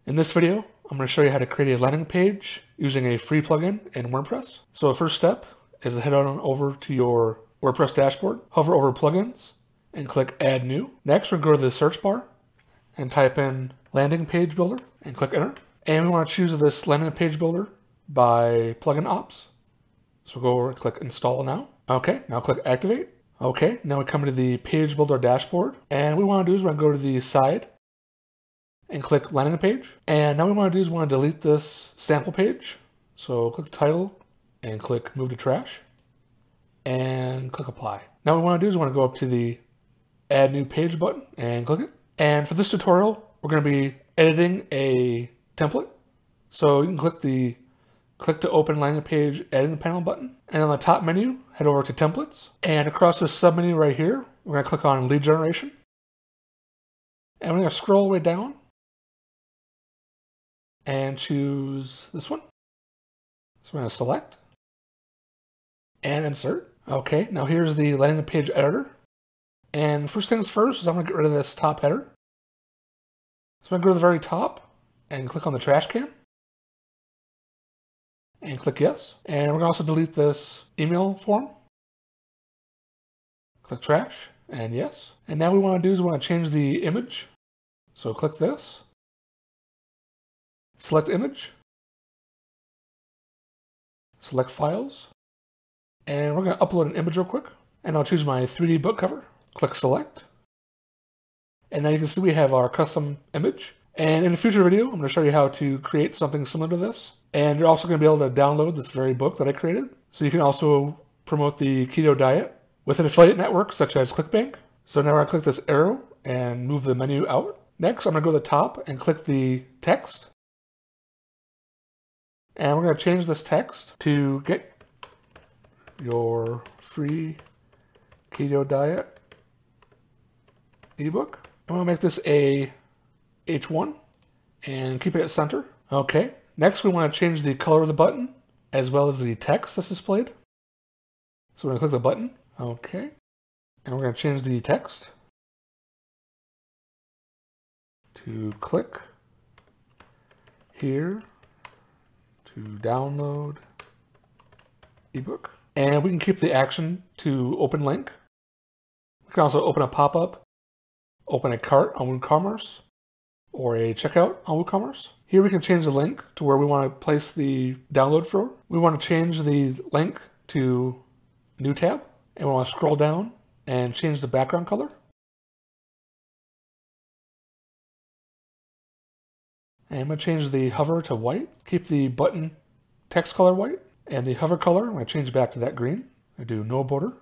In this video, I'm going to show you how to create a landing page using a free plugin in WordPress. So the first step is to head on over to your WordPress dashboard, hover over plugins, and click Add New. Next, we're going to go to the search bar and type in Landing Page Builder and click Enter. And we want to choose this landing page builder by PluginOps. So go over and click Install Now. Okay, now click Activate. Okay, now we come to the page builder dashboard. And what we want to do is we're going to go to the side and click Landing Page. And now what we want to do is we want to delete this sample page. So click Title and click Move to Trash and click Apply. Now what we want to do is we want to go up to the Add New Page button and click it. And for this tutorial, we're going to be editing a template. So you can click the Click to Open Landing Page Editing Panel button. And on the top menu, head over to Templates. And across this submenu right here, we're going to click on Lead Generation. And we're going to scroll all the way down and choose this one. So we're going to select and insert. Okay, now here's the landing page editor. And first things first is I'm going to get rid of this top header. So I'm going to go to the very top and click on the trash can. And click Yes. And we're going to also delete this email form. Click Trash and Yes. And now what we want to do is we want to change the image. So click this. Select Image. Select Files. And we're going to upload an image real quick. And I'll choose my 3D book cover. Click Select. And now you can see we have our custom image. And in a future video, I'm going to show you how to create something similar to this. And you're also going to be able to download this very book that I created. So you can also promote the keto diet with an affiliate network such as ClickBank. So now I'm going to click this arrow and move the menu out. Next, I'm going to go to the top and click the text. And we're going to change this text to get your free keto diet ebook. I'm going to make this a H1 and keep it at center. Okay. Next, we want to change the color of the button as well as the text that's displayed. So we're going to click the button. Okay. And we're going to change the text to click here to download ebook. And we can keep the action to open link. We can also open a pop-up, open a cart on WooCommerce, or a checkout on WooCommerce. Here we can change the link to where we want to place the download for. We want to change the link to New tab, and we want to scroll down and change the background color. And I'm going to change the hover to white, keep the button text color white, and the hover color, I'm going to change back to that green. I do no border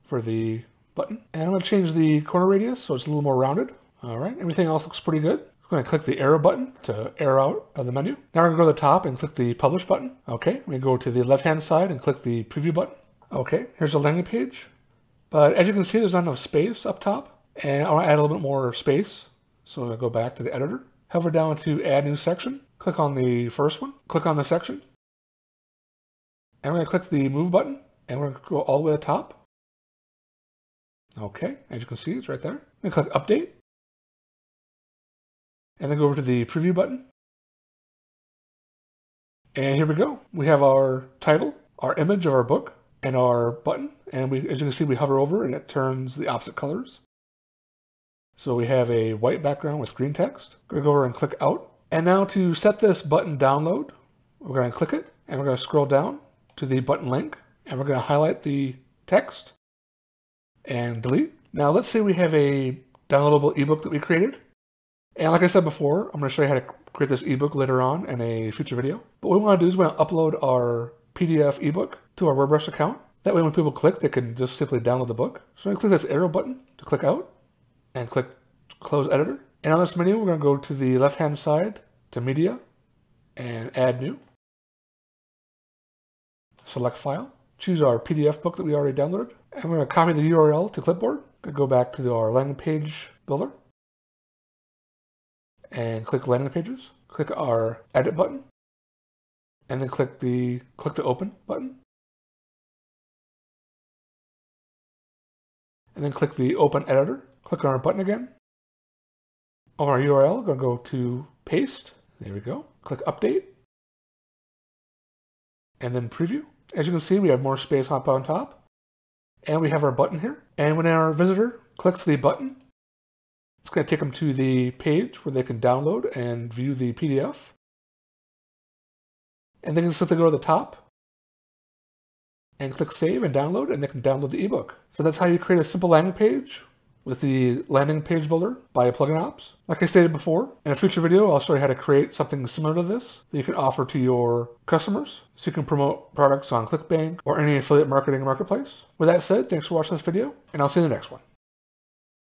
for the button. And I'm going to change the corner radius so it's a little more rounded. All right, everything else looks pretty good. I'm going to click the arrow button to arrow out of the menu. Now we're going to go to the top and click the Publish button. Okay, we go to the left-hand side and click the Preview button. Okay, here's a landing page. But as you can see, there's not enough space up top. And I want to add a little bit more space. So I'm going to go back to the editor. Hover down to Add New Section. Click on the first one. Click on the section. And we're going to click the Move button. And we're going to go all the way to the top. Okay, as you can see, it's right there. I'm going to click Update. And then go over to the Preview button. And here we go. We have our title, our image of our book, and our button. And as you can see, we hover over and it turns the opposite colors. So we have a white background with green text. We're going to go over and click Out. And now to set this button download, we're going to click it. And we're going to scroll down to the button link. And we're going to highlight the text and delete. Now let's say we have a downloadable ebook that we created. And like I said before, I'm going to show you how to create this ebook later on in a future video. But what we want to do is we want to upload our PDF ebook to our WordPress account. That way when people click, they can just simply download the book. So I'm going to click this arrow button to click out and click Close Editor. And on this menu, we're going to go to the left-hand side to Media and Add New. Select File. Choose our PDF book that we already downloaded. And we're going to copy the URL to clipboard. Go back to our landing page builder. And click Landing Pages. Click our Edit button. And then click the Click to Open button. And then click the Open Editor. Click on our button again. On our URL, we're going to go to paste. There we go. Click update. And then preview. As you can see, we have more space up on top. And we have our button here. And when our visitor clicks the button, it's going to take them to the page where they can download and view the PDF. And they can simply go to the top and click save and download, and they can download the ebook. So that's how you create a simple landing page with the landing page builder by PluginOps. Like I stated before, in a future video, I'll show you how to create something similar to this that you can offer to your customers so you can promote products on ClickBank or any affiliate marketing marketplace. With that said, thanks for watching this video, and I'll see you in the next one.